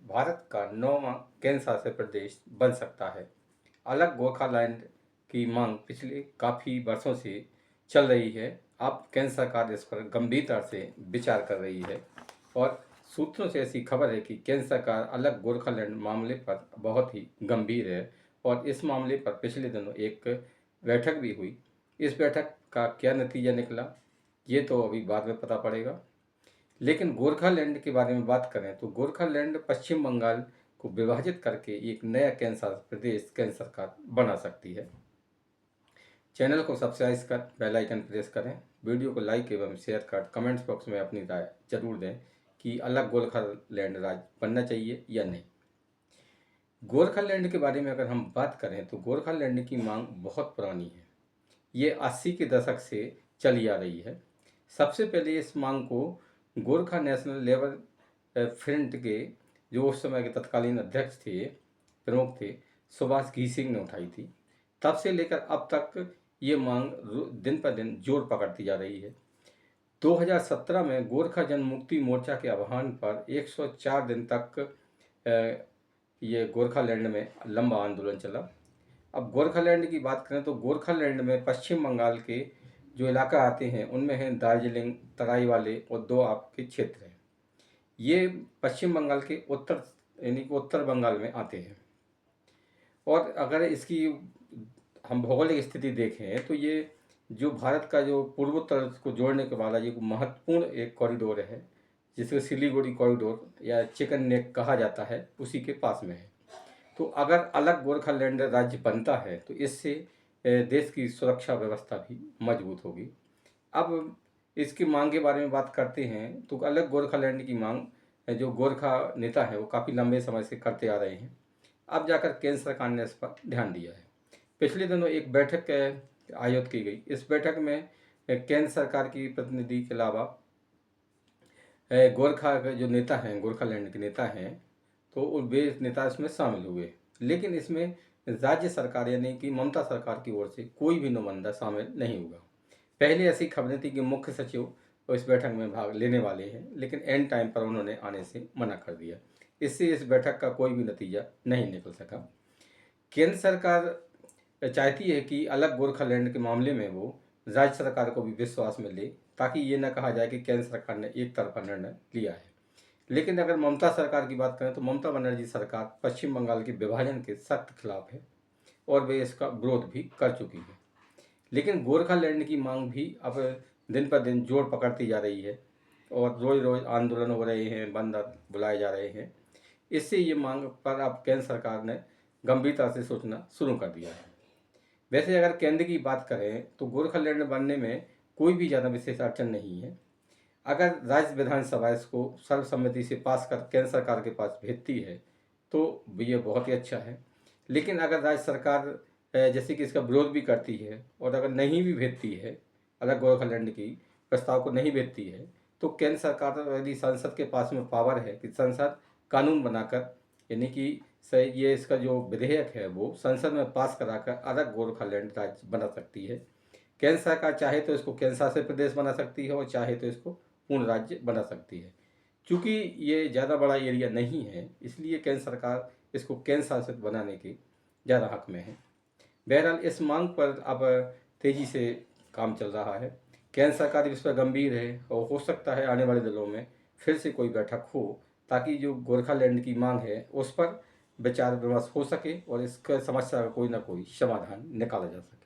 भारत का 9वां केंद्र शासित प्रदेश बन सकता है। अलग गोरखालैंड की मांग पिछले काफ़ी वर्षों से चल रही है। अब केंद्र सरकार इस पर गंभीरता से विचार कर रही है और सूत्रों से ऐसी खबर है कि केंद्र सरकार अलग गोरखालैंड मामले पर बहुत ही गंभीर है और इस मामले पर पिछले दिनों एक बैठक भी हुई। इस बैठक का क्या नतीजा निकला, ये तो अभी बाद में पता पड़ेगा। लेकिन गोरखालैंड के बारे में बात करें तो गोरखालैंड पश्चिम बंगाल को विभाजित करके एक नया केंद्र शासित प्रदेश केंद्र सरकार बना सकती है। चैनल को सब्सक्राइब कर बेल आइकन प्रेस करें। वीडियो को लाइक एवं शेयर कर कमेंट्स बॉक्स में अपनी राय जरूर दें कि अलग गोरखालैंड राज्य बनना चाहिए या नहीं। गोरखालैंड के बारे में अगर हम बात करें तो गोरखालैंड की मांग बहुत पुरानी है। ये 80 के दशक से चली आ रही है। सबसे पहले इस मांग को गोरखा नेशनल लेबर फ्रंट के जो उस समय के तत्कालीन अध्यक्ष थे, प्रमुख थे, सुभाष घी सिंह ने उठाई थी। तब से लेकर अब तक ये मांग दिन पर दिन जोर पकड़ती जा रही है। 2017 में गोरखा जनमुक्ति मोर्चा के आह्वान पर 104 दिन तक ये गोरखालैंड में लंबा आंदोलन चला। अब गोरखालैंड की बात करें तो गोरखालैंड में पश्चिम बंगाल के जो इलाका आते हैं उनमें हैं दार्जिलिंग, तराई वाले और दो आपके क्षेत्र हैं। ये पश्चिम बंगाल के उत्तर यानी कि उत्तर बंगाल में आते हैं। और अगर इसकी हम भौगोलिक स्थिति देखें तो ये जो भारत का जो पूर्वोत्तर को जोड़ने के वाला ये महत्वपूर्ण एक कॉरिडोर है, जिसे सिलीगुड़ी कॉरिडोर या चिकन नेक कहा जाता है, उसी के पास में है। तो अगर अलग गोरखालैंड राज्य बनता है तो इससे देश की सुरक्षा व्यवस्था भी मजबूत होगी। अब इसकी मांग के बारे में बात करते हैं तो अलग गोरखालैंड की मांग जो गोरखा नेता है वो काफ़ी लंबे समय से करते आ रहे हैं। अब जाकर केंद्र सरकार ने इस पर ध्यान दिया है। पिछले दिनों एक बैठक आयोजित की गई। इस बैठक में केंद्र सरकार की प्रतिनिधि के अलावा गोरखा के जो नेता हैं, गोरखालैंड के नेता हैं, तो वे नेता इसमें शामिल हुए। लेकिन इसमें राज्य सरकार यानी कि ममता सरकार की ओर से कोई भी नुमाइंदा शामिल नहीं हुआ। पहले ऐसी खबरें थी कि मुख्य सचिव इस बैठक में भाग लेने वाले हैं, लेकिन एंड टाइम पर उन्होंने आने से मना कर दिया। इससे इस बैठक का कोई भी नतीजा नहीं निकल सका। केंद्र सरकार चाहती है कि अलग गोरखालैंड के मामले में वो राज्य सरकार को भी विश्वास में ले, ताकि ये न कहा जाए कि केंद्र सरकार ने एक तरफा निर्णय लिया है। लेकिन अगर ममता सरकार की बात करें तो ममता बनर्जी सरकार पश्चिम बंगाल के विभाजन के सख्त खिलाफ है और वे इसका विरोध भी कर चुकी है। लेकिन गोरखालैंड की मांग भी अब दिन पर दिन जोर पकड़ती जा रही है और रोज रोज आंदोलन हो रहे हैं, बंद बुलाए जा रहे हैं। इससे ये मांग पर अब केंद्र सरकार ने गंभीरता से सोचना शुरू कर दिया है। वैसे अगर केंद्र की बात करें तो गोरखालैंड बनने में कोई भी ज़्यादा विशेष अड़चन नहीं है। अगर राज्य विधानसभा इसको सर्वसम्मति से पास कर केंद्र सरकार के पास भेजती है तो ये बहुत ही अच्छा है। लेकिन अगर राज्य सरकार जैसे कि इसका विरोध भी करती है और अगर नहीं भी भेजती है, अलग गोरखालैंड की प्रस्ताव को नहीं भेजती है, तो केंद्र सरकार यदि संसद के पास में पावर है कि संसद कानून बनाकर यानी कि ये इसका जो विधेयक है वो संसद में पास कराकर अलग गोरखालैंड राज्य बना सकती है। केंद्र सरकार चाहे तो इसको केंद्र शासित प्रदेश बना सकती है और चाहे तो इसको पूर्ण राज्य बना सकती है। क्योंकि ये ज़्यादा बड़ा एरिया नहीं है, इसलिए केंद्र सरकार इसको केंद्र शासित बनाने के ज़्यादा हक में है। बहरहाल इस मांग पर अब तेज़ी से काम चल रहा है। केंद्र सरकार इस पर गंभीर है और हो सकता है आने वाले दिनों में फिर से कोई बैठक हो, ताकि जो गोरखालैंड की मांग है उस पर विचार विमर्श हो सके और इसका समस्या का कोई ना कोई समाधान निकाला जा सके।